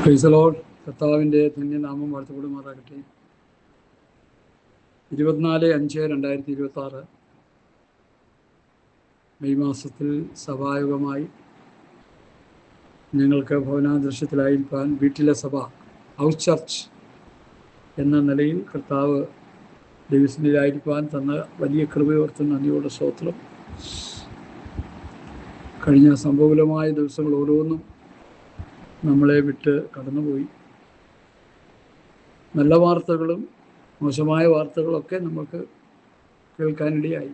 Praise the Lord. കർത്താവിൻ്റെ ധന്യനാമം വാഴ്ത്തപ്പെടുമാറാകട്ടെ. 24/5/2026 May മാസത്തിൽ സഭായോഗമായി ഞങ്ങൾക്ക് ഭവനാദൃശ്യത്തിലായിരിക്കാൻ വീട്ടിലെ സഭ, ഹൗസ് ചർച്ച് എന്ന നിലയിൽ കർത്താവ് ദൈവസന്നിധിയിലായിരിക്കാൻ തന്ന വലിയ കൃപയോർത്ത് നന്ദിയോടെ സ്തോത്രം. കഴിഞ്ഞ സംഭവമായ ദിവസങ്ങൾ ഓരോന്നും നമ്മളെ വിട്ട് കടന്നുപോയി. നല്ല വാർത്തകളും മോശമായ വാർത്തകളൊക്കെ നമുക്ക് കേൾക്കാനിടയായി.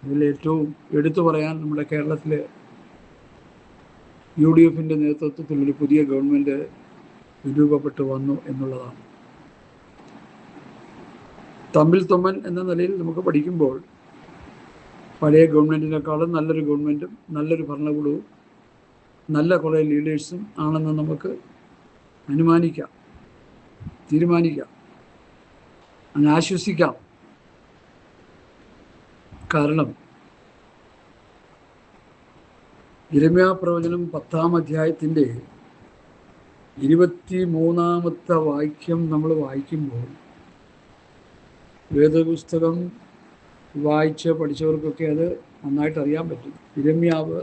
ഇതിലേറ്റവും എടുത്തു പറയാൻ നമ്മുടെ കേരളത്തിലെ UDFൻ്റെ നേതൃത്വത്തിൽ ഒരു പുതിയ ഗവൺമെൻറ് രൂപപ്പെട്ടു വന്നു എന്നുള്ളതാണ്. തമ്പിൽ തൊമ്മൻ എന്ന നിലയിൽ നമുക്ക് പഠിക്കുമ്പോൾ പഴയ ഗവൺമെൻറ്റിനേക്കാളും നല്ലൊരു ഗവൺമെൻറ്റും നല്ലൊരു ഭരണകൂടവും നല്ല കുറേ ലീഡേഴ്സും ആണെന്ന് നമുക്ക് അനുമാനിക്കാം, തീരുമാനിക്കാം, അങ്ങ് ആശ്വസിക്കാം. കാരണം യിരെമ്യാ പ്രവചനം 10-ാം അധ്യായത്തിൻ്റെ 23-ാമത്തെ വാക്യം നമ്മൾ വായിക്കുമ്പോൾ, വേദപുസ്തകം വായിച്ച് പഠിച്ചവർക്കൊക്കെ അത് നന്നായിട്ട് അറിയാൻ പറ്റും. യിരെമ്യാവ്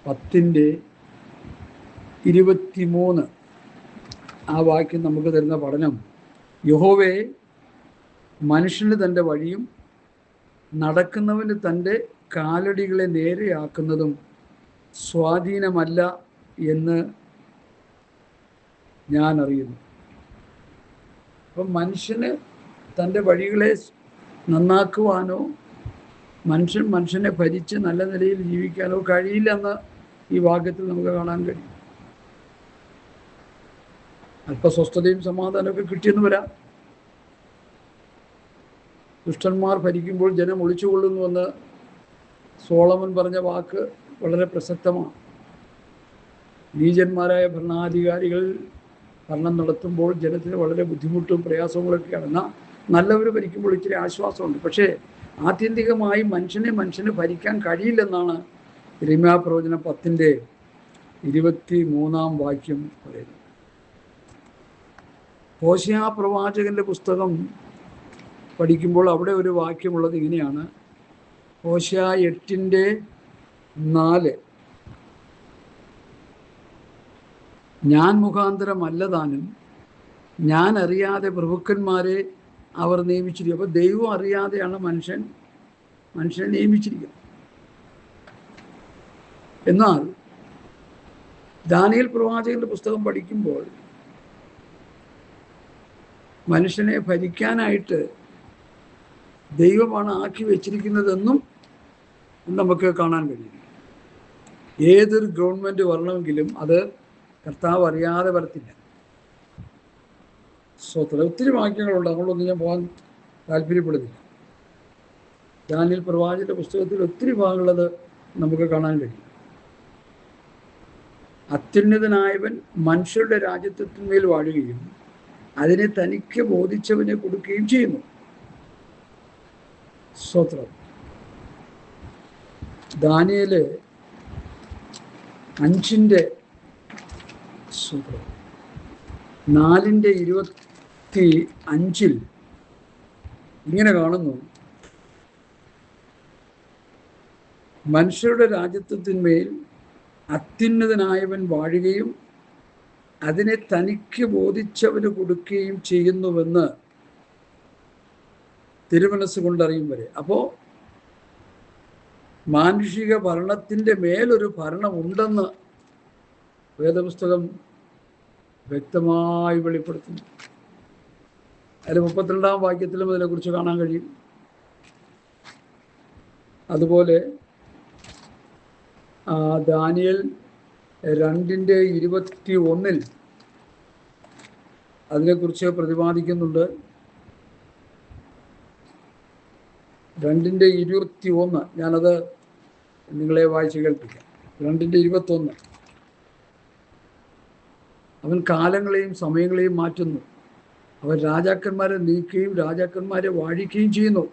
10:23 ആ വാക്യം നമുക്ക് തരുന്ന പഠനം, യഹോവേ, മനുഷ്യന് തൻ്റെ വഴിയും നടക്കുന്നവന് തൻ്റെ കാലടികളെ നേരെയാക്കുന്നതും സ്വാധീനമല്ല എന്ന് ഞാൻ അറിയുന്നു. അപ്പം മനുഷ്യന് തൻ്റെ വഴികളെ നന്നാക്കുവാനോ മനുഷ്യനെ ഭരിച്ച് നല്ല നിലയിൽ ജീവിക്കാനോ കഴിയില്ലെന്ന് ഈ വാക്യത്തിൽ നമുക്ക് കാണാൻ കഴിയും. അല്പസ്വസ്ഥതയും സമാധാനമൊക്കെ കിട്ടിയെന്ന് വരാം. ദുഷ്ടന്മാർ ഭരിക്കുമ്പോൾ ജനം ഒളിച്ചുകൊള്ളുന്നുവെന്ന് സോളമൻ പറഞ്ഞ വാക്ക് വളരെ പ്രസക്തമാണ്. നീചന്മാരായ ഭരണാധികാരികൾ ഭരണം നടത്തുമ്പോൾ ജനത്തിന് വളരെ ബുദ്ധിമുട്ടും പ്രയാസങ്ങളൊക്കെയാണ്. എന്നാൽ നല്ലവർ ഭരിക്കുമ്പോൾ ഇച്ചിരി ആശ്വാസമുണ്ട്. പക്ഷേ ആത്യന്തികമായി മനുഷ്യന് ഭരിക്കാൻ കഴിയില്ലെന്നാണ് യിരെമ്യാ പ്രവചനം 10:23 വാക്യം പറയുന്നത്. ഹോശേയ പ്രവാചകന്റെ പുസ്തകം പഠിക്കുമ്പോൾ അവിടെ ഒരു വാക്യമുള്ളത് ഇങ്ങനെയാണ്. ഹോശേയ 8:4, ഞാൻ മുഖാന്തരമല്ലതാനും ഞാൻ അറിയാതെ പ്രഭുക്കന്മാരെ അവർ നിയമിച്ചിരിക്കും. അപ്പോൾ ദൈവം അറിയാതെയാണ് മനുഷ്യനെ നിയമിച്ചിരിക്കുന്നത്. എന്നാൽ ദാനിയേൽ പ്രവാചകന്റെ പുസ്തകം പഠിക്കുമ്പോൾ മനുഷ്യനെ ഭരിക്കാനായിട്ട് ദൈവമാണ് ആക്കി വെച്ചിരിക്കുന്നതെന്നും നമുക്ക് കാണാൻ കഴിയും. ഏതൊരു ഗവൺമെൻറ് വരണമെങ്കിലും അത് കർത്താവ് അറിയാതെ വരത്തില്ല. ഒത്തിരി വാക്യങ്ങളുണ്ട്, അങ്ങോട്ടൊന്നും ഞാൻ പോകാൻ താല്പര്യപ്പെടുന്നില്ല. ദാനിയേൽ പ്രവാചകന്റെ പുസ്തകത്തിൽ ഒത്തിരി ഭാഗങ്ങളത് നമുക്ക് കാണാൻ കഴിയും. അത്യുന്നതനായവൻ മനുഷ്യരുടെ രാജ്യത്വത്തിന്മേൽ വാഴുകയും അതിനെ തനിക്ക് ബോധിച്ചവനെ കൊടുക്കുകയും ചെയ്യുന്നു. സ്തോത്രം. ദാനിയേൽ 4:25 ഇങ്ങനെ കാണുന്നു, മനുഷ്യരുടെ രാജ്യത്വത്തിന്മേൽ അത്യുന്നതനായവൻ വാഴുകയും അതിനെ തനിക്ക് ബോധിച്ചവന് കൊടുക്കുകയും ചെയ്യുന്നുവെന്ന് തിരുമനസ് കൊണ്ടറിയും വരെ. അപ്പോൾ മാനുഷിക ഭരണത്തിൻ്റെ മേലൊരു ഭരണം ഉണ്ടെന്ന് വേദപുസ്തകം വ്യക്തമായി വെളിപ്പെടുത്തുന്നു. അതിൽ 32-ാം വാക്യത്തിലും അതിനെക്കുറിച്ച് കാണാൻ കഴിയും. അതുപോലെ ദാനിയേൽ 2:21 അതിനെക്കുറിച്ച് പ്രതിപാദിക്കുന്നുണ്ട്. 2:21 ഞാനത് നിങ്ങളെ വായിച്ച് കേൾപ്പിക്കാം. 2:21 അവൻ കാലങ്ങളെയും സമയങ്ങളെയും മാറ്റുന്നു, അവൻ രാജാക്കന്മാരെ നീക്കുകയും രാജാക്കന്മാരെ വാഴിക്കുകയും ചെയ്യുന്നു.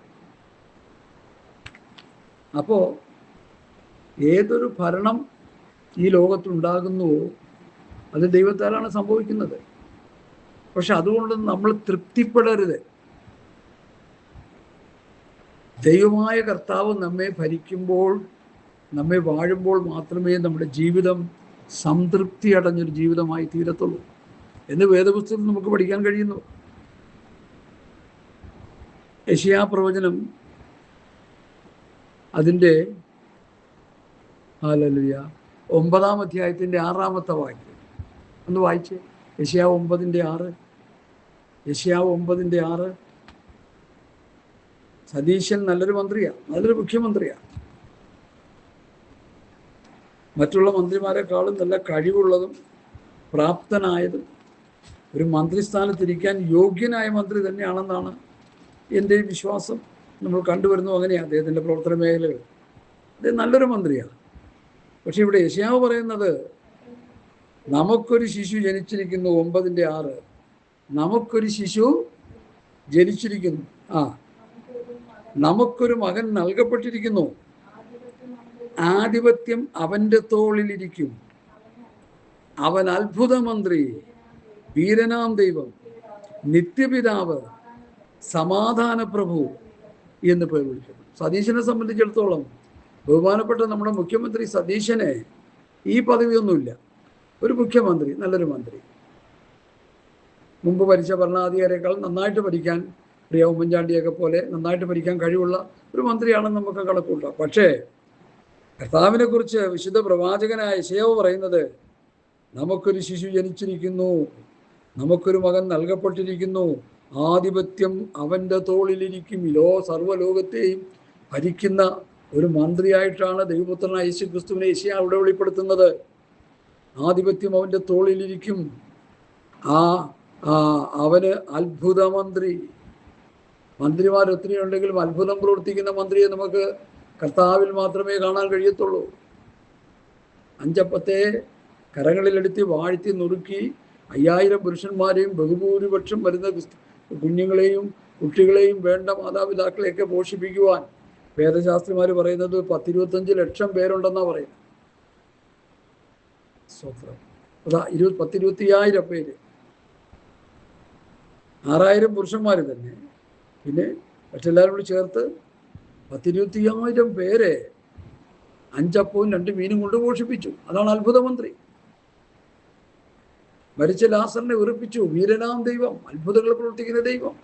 അപ്പോൾ ഏതൊരു ഭരണം ഈ ലോകത്തുണ്ടാകുന്നുവോ അത് ദൈവത്താലാണ് സംഭവിക്കുന്നത്. പക്ഷെ അതുകൊണ്ട് നമ്മൾ തൃപ്തിപ്പെടരുത്. ദൈവമായ കർത്താവ് നമ്മെ ഭരിക്കുമ്പോൾ, നമ്മെ വാഴുമ്പോൾ മാത്രമേ നമ്മുടെ ജീവിതം സംതൃപ്തി അടഞ്ഞൊരു ജീവിതമായി തീരത്തുള്ളൂ എന്ന് വേദപുസ്തകത്തിൽ നമുക്ക് പഠിക്കാൻ കഴിയുന്നു. യെശയ്യാ പ്രവചനം അതിൻ്റെ 9-ാം അധ്യായത്തിൻ്റെ 6-ാമത്തെ വാക്യം ഒന്ന് വായിച്ചേ. യെശയ്യാ 9:6. യെശയ്യാ 9:6. സതീശൻ നല്ലൊരു മന്ത്രിയാണ്, നല്ലൊരു മുഖ്യമന്ത്രിയാണ്. മറ്റുള്ള മന്ത്രിമാരെക്കാളും നല്ല കഴിവുള്ളതും പ്രാപ്തനായതും ഒരു മന്ത്രിസ്ഥാനത്തിരിക്കാൻ യോഗ്യനായ മന്ത്രി തന്നെയാണെന്നാണ് എൻ്റെ വിശ്വാസം. നമ്മൾ കണ്ടുവരുന്നു. അങ്ങനെയാണ് അദ്ദേഹത്തിൻ്റെ പ്രവർത്തന മേഖലകൾ. അദ്ദേഹം നല്ലൊരു മന്ത്രിയാണ്. പക്ഷെ ഇവിടെ യെശയ്യാവ് പറയുന്നത് നമുക്കൊരു ശിശു ജനിച്ചിരിക്കുന്നു. 9:6. നമുക്കൊരു ശിശു ജനിച്ചിരിക്കുന്നു. നമുക്കൊരു മകൻ നൽകപ്പെട്ടിരിക്കുന്നു. ആധിപത്യം അവൻ്റെ തോളിലിരിക്കും. അവൻ അത്ഭുത മന്ത്രി, വീരനാം ദൈവം, നിത്യപിതാവ്, സമാധാന പ്രഭു എന്ന് പേർ വിളിക്കുന്നു. സതീശനെ സംബന്ധിച്ചിടത്തോളം ബഹുമാനപ്പെട്ട നമ്മുടെ മുഖ്യമന്ത്രി സതീശന് ഈ പദവിയൊന്നുമില്ല. ഒരു മുഖ്യമന്ത്രി, നല്ലൊരു മന്ത്രി, മുമ്പ് ഭരിച്ച ഭരണാധികാരിയേക്കാൾ നന്നായിട്ട് ഭരിക്കാൻ, പ്രിയ ഉമ്മൻചാണ്ടിയൊക്കെ പോലെ നന്നായിട്ട് ഭരിക്കാൻ കഴിവുള്ള ഒരു മന്ത്രിയാണെന്ന് നമുക്ക് കണക്കൂട്ടാം. പക്ഷേ കർത്താവിനെ കുറിച്ച് വിശുദ്ധ പ്രവാചകനായ യെശയ്യാവ് പറയുന്നത് നമുക്കൊരു ശിശു ജനിച്ചിരിക്കുന്നു, നമുക്കൊരു മകൻ നൽകപ്പെട്ടിരിക്കുന്നു, ആധിപത്യം അവൻ്റെ തോളിലിരിക്കും. സർവ്വലോകത്തെയും ഭരിക്കുന്ന ഒരു മന്ത്രിയായിട്ടാണ് ദൈവപുത്രനായ യേശു ക്രിസ്തുവിനെ യെശയ്യാവ് അവിടെ വെളിപ്പെടുത്തുന്നത്. ആധിപത്യം അവൻ്റെ തോളിലിരിക്കും. അവന് അത്ഭുത മന്ത്രി. മന്ത്രിമാർ ഒത്തിരി ഉണ്ടെങ്കിലും അത്ഭുതം പ്രവർത്തിക്കുന്ന മന്ത്രിയെ നമുക്ക് കർത്താവിൽ മാത്രമേ കാണാൻ കഴിയത്തുള്ളൂ. 5 അപ്പത്തെ കരങ്ങളിലെടുത്ത് വാഴ്ത്തി നുറുക്കി 5000 പുരുഷന്മാരെയും ബഹുഭൂരിപക്ഷം വരുന്ന കുഞ്ഞുങ്ങളെയും കുട്ടികളെയും വേണ്ട മാതാപിതാക്കളെയൊക്കെ പോഷിപ്പിക്കുവാൻ വേദശാസ്ത്രിമാർ പറയുന്നത് 10-25 ലക്ഷം പേരുണ്ടെന്നാണ് പറയുന്നത്. സ്വത്രം 10-25,000 പേര്, 6000 പുരുഷന്മാർ തന്നെ, പിന്നെ മറ്റെല്ലാവരും കൂടി ചേർത്ത് 10-25,000 പേരെ 5 അപ്പവും 2 മീനും കൊണ്ട് പോഷിപ്പിച്ചു. അതാണ് അത്ഭുത മന്ത്രി. മരിച്ച ലാസറിനെ ഉറപ്പിച്ചു. വീരനാം ദൈവം, അത്ഭുതങ്ങൾ പ്രവർത്തിക്കുന്ന ദൈവം,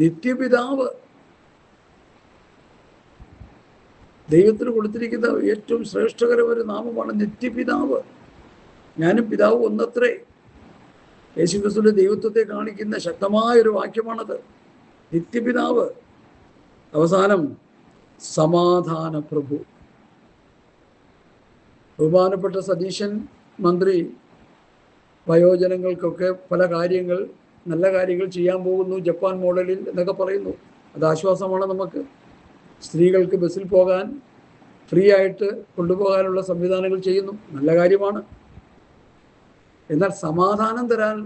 നിത്യപിതാവ്. ദൈവത്തിന് കൊടുത്തിരിക്കുന്ന ഏറ്റവും ശ്രേഷ്ഠകരമായ ഒരു നാമമാണ് നിത്യപിതാവ്. ഞാനും പിതാവ് ഒന്നത്രേ. യേശുക്രിസ്തുവിന്റെ ദൈവത്വത്തെ കാണിക്കുന്ന ശക്തമായൊരു വാക്യമാണത്. നിത്യപിതാവ്. അവസാനം സമാധാന പ്രഭു. ബഹുമാനപ്പെട്ട സതീശൻ മന്ത്രി വയോജനങ്ങൾക്കൊക്കെ പല കാര്യങ്ങൾ, നല്ല കാര്യങ്ങൾ ചെയ്യാൻ പോകുന്നു, ജപ്പാൻ മോഡലിൽ എന്നൊക്കെ പറയുന്നു. അത് ആശ്വാസമാണ് നമുക്ക്. സ്ത്രീകൾക്ക് ബസ്സിൽ പോകാൻ ഫ്രീ ആയിട്ട് കൊണ്ടുപോകാനുള്ള സംവിധാനങ്ങൾ ചെയ്യുന്നു, നല്ല കാര്യമാണ്. എന്നാൽ സമാധാനം തരാൻ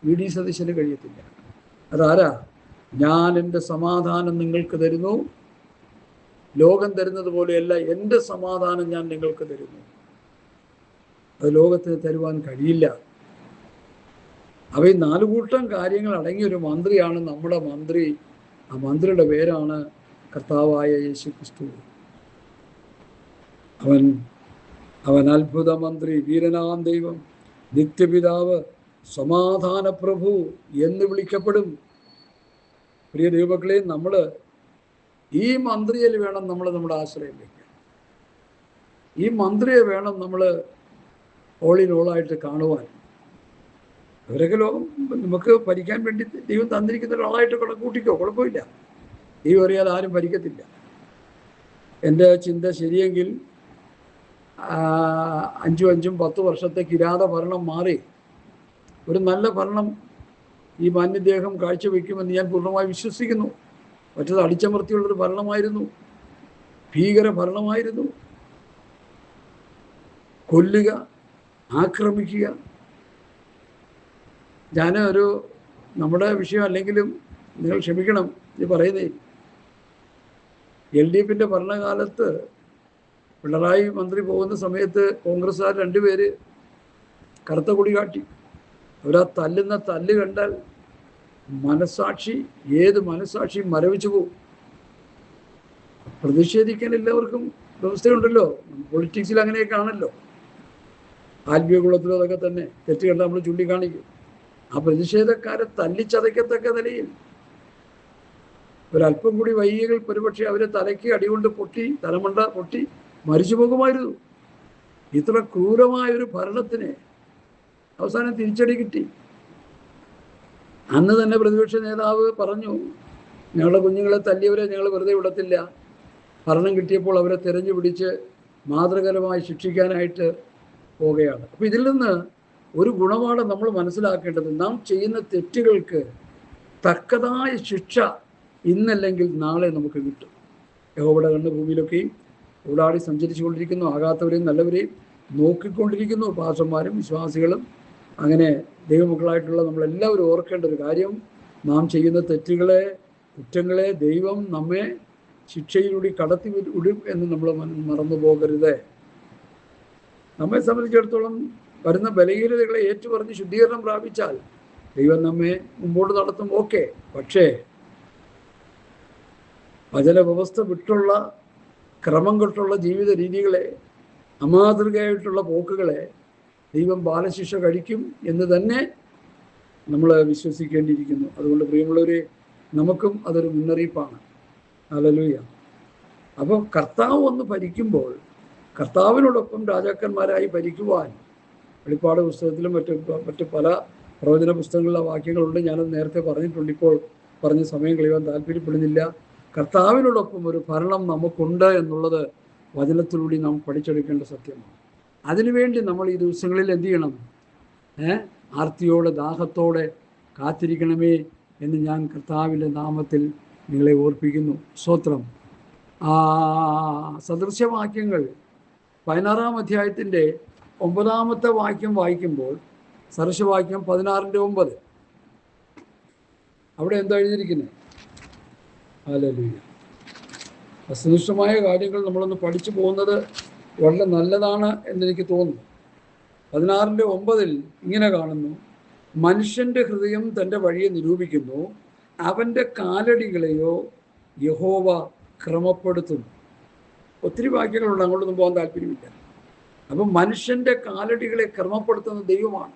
വി.ഡി. സതീശന് കഴിയത്തില്ല. അതാരാ? ഞാൻ എൻ്റെ സമാധാനം നിങ്ങൾക്ക് തരുന്നു, ലോകം തരുന്നത് പോലെയല്ല, എൻ്റെ സമാധാനം ഞാൻ നിങ്ങൾക്ക് തരുന്നു. അത് ലോകത്തിന് തരുവാൻ കഴിയില്ല. അവ ഈ 4 കൂട്ടം കാര്യങ്ങൾ അടങ്ങിയൊരു മന്ത്രിയാണ് നമ്മുടെ മന്ത്രി. ആ മന്ത്രിയുടെ പേരാണ് കർത്താവായ യേശു ക്രിസ്തു. അവൻ അത്ഭുത മന്ത്രി, വീരനാം ദൈവം, നിത്യപിതാവ്, സമാധാന പ്രഭു എന്ന് വിളിക്കപ്പെടും. പ്രിയ ദൈവമക്കളെ, നമ്മൾ ഈ മന്ത്രിയിൽ വേണം നമ്മൾ നമ്മുടെ ആശ്രയം വയ്ക്കാൻ. ഈ മന്ത്രിയെ വേണം നമ്മൾ ഓളിൻ ഓളായിട്ട് കാണുവാൻ. അവരൊക്കെ ലോകം നമുക്ക് ഭരിക്കാൻ വേണ്ടി ദൈവം തന്നിരിക്കുന്ന ഒരാളായിട്ട് കൂട്ടിക്കോ, കുഴപ്പമില്ല. ദൈവം അറിയാതെ ആരും ഭരിക്കത്തില്ല. എൻ്റെ ചിന്ത ശരിയെങ്കിൽ 5-10 വർഷത്തെ കിരാത ഭരണം മാറി ഒരു നല്ല ഭരണം ഈ മാന്യദേഹം കാഴ്ചവെക്കുമെന്ന് ഞാൻ പൂർണ്ണമായി വിശ്വസിക്കുന്നു. മറ്റത് അടിച്ചമർത്തിയുള്ളൊരു ഭരണമായിരുന്നു, ഭീകര ഭരണമായിരുന്നു. കൊല്ലുക, ആക്രമിക്കുക. നമ്മുടെ വിഷയം അല്ലെങ്കിലും നിങ്ങൾ ക്ഷമിക്കണം, ഇത് പറയുന്നേ. LDFിൻ്റെ ഭരണകാലത്ത് പിണറായി മന്ത്രി പോകുന്ന സമയത്ത് കോൺഗ്രസ്സുകാർ 2 പേര് കറുത്ത കൊടി കാട്ടി. അവരാ തല്ലുന്ന തല്ല് കണ്ടാൽ മനസാക്ഷി, ഏത് മനസാക്ഷിയും മരവിച്ചു പോകും. പ്രതിഷേധിക്കാൻ എല്ലാവർക്കും വ്യവസ്ഥയുണ്ടല്ലോ. പൊളിറ്റിക്സിൽ അങ്ങനെയൊക്കെ ആണല്ലോ. ആത്മീയ കുളത്തിലും അതൊക്കെ തന്നെ തെറ്റ് കണ്ടാൽ നമ്മൾ ചൂണ്ടിക്കാണിക്കും. ആ പ്രതിഷേധക്കാരെ തല്ലിച്ചതയ്ക്കത്തക്ക നിലയിൽ ഒരല്പം കൂടി വൈകികൾ ഒരുപക്ഷെ അവരെ തലയ്ക്ക് അടികൊണ്ട് പൊട്ടി, തലമണ്ട പൊട്ടി മരിച്ചു പോകുമായിരുന്നു. ഇത്ര ക്രൂരമായൊരു ഭരണത്തിന് അവസാനം തിരിച്ചടി കിട്ടി. അന്ന് തന്നെ പ്രതിപക്ഷ നേതാവ് പറഞ്ഞു, ഞങ്ങളുടെ കുഞ്ഞുങ്ങളെ തല്ലിയവരെ ഞങ്ങൾ വെറുതെ വിടത്തില്ല. ഭരണം കിട്ടിയപ്പോൾ അവരെ തെരഞ്ഞു പിടിച്ച് മാതൃകരമായി ശിക്ഷിക്കാനായിട്ട് പോവുകയാണ്. അപ്പോൾ ഇതിൽ നിന്ന് ഒരു ഗുണമാണ് നമ്മൾ മനസ്സിലാക്കേണ്ടത്. നാം ചെയ്യുന്ന തെറ്റുകൾക്ക് തക്കതായ ശിക്ഷ ഇന്നല്ലെങ്കിൽ നാളെ നമുക്ക് കിട്ടും. യഹോവയുടെ കണ്ണ് ഭൂമിയിലൊക്കെയും ഓടാടി സഞ്ചരിച്ചു കൊണ്ടിരിക്കുന്നു, ആകാത്തവരെയും നല്ലവരെയും നോക്കിക്കൊണ്ടിരിക്കുന്നു. പാസ്റ്റർമാരും വിശ്വാസികളും അങ്ങനെ ദൈവമക്കളായിട്ടുള്ള നമ്മളെല്ലാവരും ഓർക്കേണ്ട ഒരു കാര്യം, നാം ചെയ്യുന്ന തെറ്റുകളെ, കുറ്റങ്ങളെ ദൈവം നമ്മെ ശിക്ഷയിലൂടെ കടത്തി വിടും എന്ന് നമ്മൾ മറന്നു പോകരുത്. നമ്മെ സംബന്ധിച്ചിടത്തോളം വരുന്ന ബലഹീനതകളെ ഏറ്റുപറഞ്ഞ് ശുദ്ധീകരണം പ്രാപിച്ചാൽ ദൈവം നമ്മെ മുമ്പോട്ട് നടത്തും. ഓക്കെ, പക്ഷേ വചനവ്യവസ്ഥ വിട്ടുള്ള ക്രമം കൊണ്ടുള്ള ജീവിത രീതികളെ, അമാതൃകയായിട്ടുള്ള പോക്കുകളെ ദൈവം ബാലശിക്ഷ കഴിക്കും എന്ന് തന്നെ നമ്മൾ വിശ്വസിക്കേണ്ടിയിരിക്കുന്നു. അതുകൊണ്ട് പ്രിയമുള്ളവരെ, നമുക്കും അതൊരു മുന്നറിയിപ്പാണ്. ഹല്ലേലൂയ. അപ്പോൾ കർത്താവ് ഒന്ന് ഭരിക്കുമ്പോൾ കർത്താവിനോടൊപ്പം രാജാക്കന്മാരായി ഭരിക്കുവാൻ വെളിപ്പാട് പുസ്തകത്തിലും മറ്റ് പല പ്രവചന പുസ്തകങ്ങളിലെ വാക്യങ്ങളുണ്ട്. ഞാനത് നേരത്തെ പറഞ്ഞിട്ടുണ്ട്. ഇപ്പോൾ പറഞ്ഞ സമയം കളയാൻ താല്പര്യപ്പെടുന്നില്ല. കർത്താവിനോടൊപ്പം ഒരു ഭരണം നമുക്കുണ്ട് എന്നുള്ളത് വചനത്തിലൂടെ നാം പഠിച്ചെടുക്കേണ്ട സത്യമാണ്. അതിനുവേണ്ടി നമ്മൾ ഈ ദിവസങ്ങളിൽ എന്ത് ചെയ്യണം? ആർത്തിയോടെ ദാഹത്തോടെ കാത്തിരിക്കണമേ എന്ന് ഞാൻ കർത്താവിൻ്റെ നാമത്തിൽ നിങ്ങളെ ഓർപ്പിക്കുന്നു. സ്തോത്രം. സദൃശ്യവാക്യങ്ങൾ 16-ാം അധ്യായത്തിൻ്റെ 9-ാമത്തെ വാക്യം വായിക്കുമ്പോൾ, സദൃശ്യവാക്യം 16-9, അവിടെ എന്താ എഴുതിയിരിക്കുന്നത്? ഹല്ലേലൂയ. വസ്തുനിഷ്ഠമായ കാര്യങ്ങൾ നമ്മളൊന്ന് പഠിച്ചു പോകുന്നത് വളരെ നല്ലതാണ് എന്നെനിക്ക് തോന്നുന്നു. 16-9 ഇങ്ങനെ കാണുന്നു: മനുഷ്യൻ്റെ ഹൃദയം തൻ്റെ വഴിയെ നിരൂപിക്കുന്നു, അവൻ്റെ കാലടികളെയോ യഹോവ ക്രമപ്പെടുത്തുന്നു. ഒത്തിരി വാക്യങ്ങളുണ്ട്, അങ്ങോട്ടൊന്നും പോകാൻ താല്പര്യമില്ല. അപ്പം മനുഷ്യൻ്റെ കാലടികളെ ക്രമപ്പെടുത്തുന്ന ദൈവമാണ്.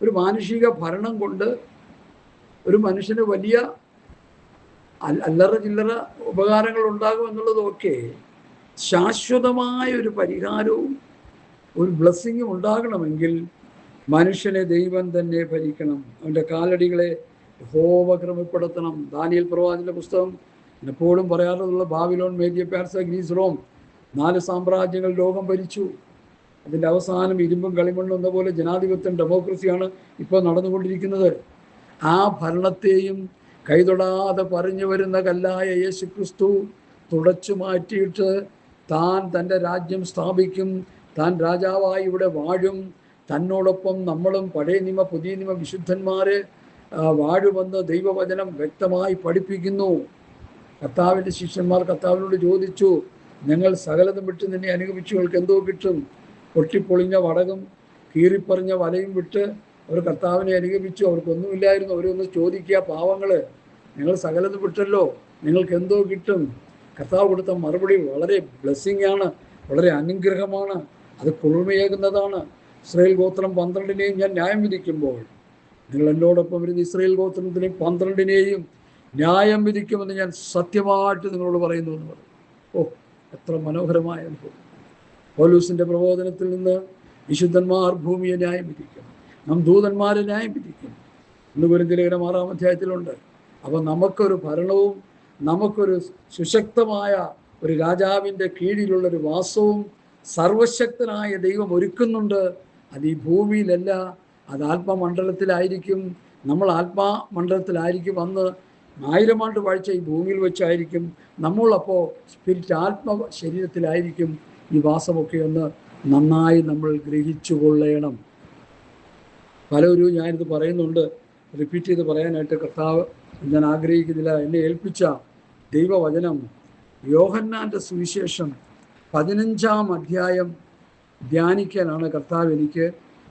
ഒരു മാനുഷിക ഭരണം കൊണ്ട് ഒരു മനുഷ്യന് വലിയ അല്ലറ ചില്ലറ ഉപകാരങ്ങൾ ഉണ്ടാകുമെന്നുള്ളതൊക്കെ ശാശ്വതമായ ഒരു പരിഹാരവും ഒരു ബ്ലെസ്സിങ്ങും ഉണ്ടാകണമെങ്കിൽ മനുഷ്യനെ ദൈവം തന്നെ ഭരിക്കണം. അവൻ്റെ കാലടികളെ യഹോവ ക്രമപ്പെടുത്തണം. ദാനിയേൽ പ്രവാചകന്റെ പുസ്തകം എപ്പോഴും പറയാറുള്ള ബാബിലോൺ, മേദ്യ, പേർഷ്യ, ഗ്രീസ്, റോം 4 സാമ്രാജ്യങ്ങൾ ലോകം ഭരിച്ചു. അതിൻ്റെ അവസാനം ഇരുമ്പും കളിമണ്ണും എന്ന പോലെ ജനാധിപത്യം, ഡെമോക്രസിയാണ് ഇപ്പോൾ നടന്നുകൊണ്ടിരിക്കുന്നത്. ആ ഭരണത്തെയും കൈതൊടാതെ പറഞ്ഞു വരുന്ന കല്ലായ യേശു ക്രിസ്തു തുടച്ചു മാറ്റിയിട്ട് താൻ തൻ്റെ രാജ്യം സ്ഥാപിക്കും. താൻ രാജാവായി ഇവിടെ വാഴും. തന്നോടൊപ്പം നമ്മളും പഴയ നിയമ പുതിയ നിയമ വിശുദ്ധന്മാരെ വാഴുമെന്ന് ദൈവവചനം വ്യക്തമായി പഠിപ്പിക്കുന്നു. കർത്താവിൻ്റെ ശിഷ്യന്മാർ കർത്താവിനോട് ചോദിച്ചു, ഞങ്ങൾ സകലതും വിട്ട് നിന്നെ അനുഗമിച്ചവർക്ക് എന്തോ കിട്ടും? പൊട്ടിപ്പൊളിഞ്ഞ വടകും കീറിപ്പറിഞ്ഞ വലയും വിട്ട് അവർ കർത്താവിനെ അനുഗമിച്ചു. അവർക്കൊന്നുമില്ലായിരുന്നു. അവരൊന്ന് ചോദിക്കുക, പാവങ്ങൾ, ഞങ്ങൾ സകലതും വിട്ടല്ലോ, നിങ്ങൾക്ക് എന്തോ കിട്ടും? കർത്താവ് കൊടുത്ത മറുപടി വളരെ ബ്ലെസ്സിങ് ആണ്, വളരെ അനുഗ്രഹമാണ്, അത് കുളിർമയേകുന്നതാണ്. ഇസ്രായേൽ ഗോത്രം 12-നെയും ഞാൻ ന്യായം വിധിക്കുമ്പോൾ നിങ്ങൾ എന്നോടൊപ്പം വരുന്ന ഇസ്രായേൽ ഗോത്രത്തിനെയും 12-നെയും ന്യായം വിധിക്കുമെന്ന് ഞാൻ സത്യമായിട്ട് നിങ്ങളോട് പറയുന്നു എന്ന് പറയും. ഓ, എത്ര മനോഹരമായ അനുഭവം! പൗലോസിൻ്റെ പ്രബോധനത്തിൽ നിന്ന് വിശുദ്ധന്മാർ ഭൂമിയെ ന്യായം വിധിക്കും, നാം ദൂതന്മാരെ ന്യായം വിധിക്കും എന്ന് കൊരിന്ത്യർ ലേഖനം 6-ാം അധ്യായത്തിലുണ്ട്. അപ്പോൾ നമുക്കൊരു ഭരണവും നമുക്കൊരു സുശക്തമായ ഒരു രാജാവിൻ്റെ കീഴിലുള്ളൊരു വാസവും സർവശക്തനായ ദൈവം ഒരുക്കുന്നുണ്ട്. അത് ഈ ഭൂമിയിലല്ല, അത് ആത്മമണ്ഡലത്തിലായിരിക്കും. നമ്മൾ ആത്മമണ്ഡലത്തിലായിരിക്കും. അന്ന് 1000 ആണ്ട് വാഴ്ച ഈ ഭൂമിയിൽ വെച്ചായിരിക്കും. നമ്മളപ്പോൾ സ്പിരിറ്റ് ആത്മ ശരീരത്തിലായിരിക്കും ഈ വാസമൊക്കെ ഒന്ന് നന്നായി നമ്മൾ ഗ്രഹിച്ചു കൊള്ളണം. പലരും ഞാനിത് പറയുന്നുണ്ട്, റിപ്പീറ്റ് ചെയ്ത് പറയാനായിട്ട് കർത്താവ് ഞാൻ ആഗ്രഹിക്കുന്നില്ല. എന്നെ ഏൽപ്പിച്ച ദൈവവചനം യോഹന്നാൻ്റെ സുവിശേഷം 15-ാം അധ്യായം ധ്യാനിക്കാനാണ് കർത്താവ് എനിക്ക്